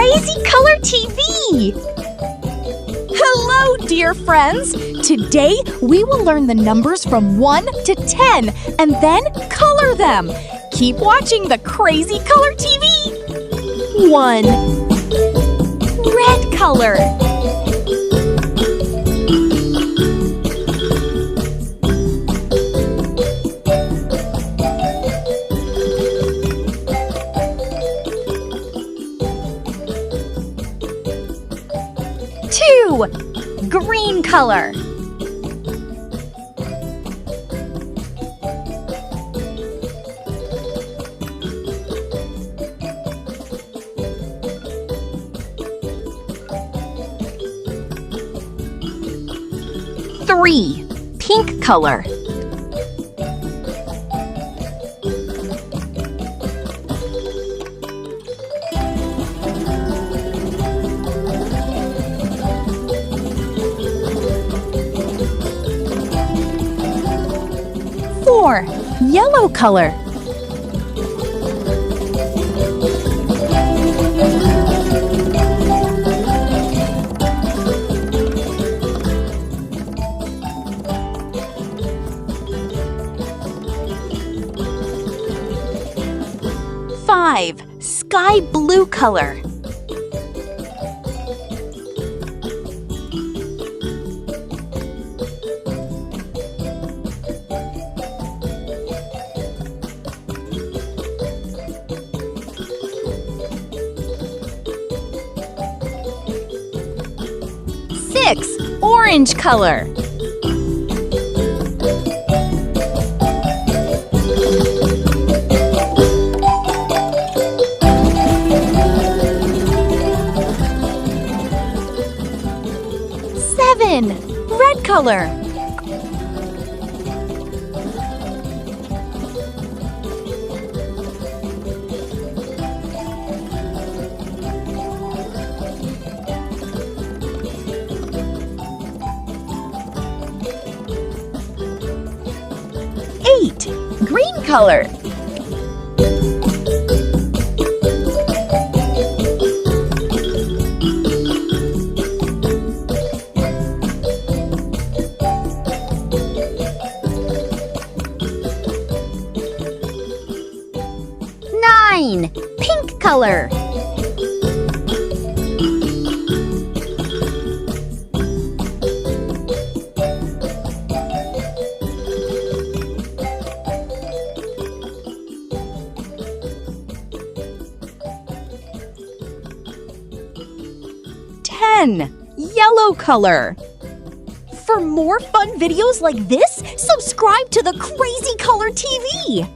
Crazy Color TV! Hello, dear friends! Today, we will learn the numbers from 1 to 10 and then color them. Keep watching the Crazy Color TV. 1. Red color. 2. Green color. 3. Pink color. 4. Yellow color. 5. Sky blue color. 6. Orange color. 7. Red color. 8. Green color. 9. Pink color. 10. Yellow color. For more fun videos like this, subscribe to the Crazy Color TV!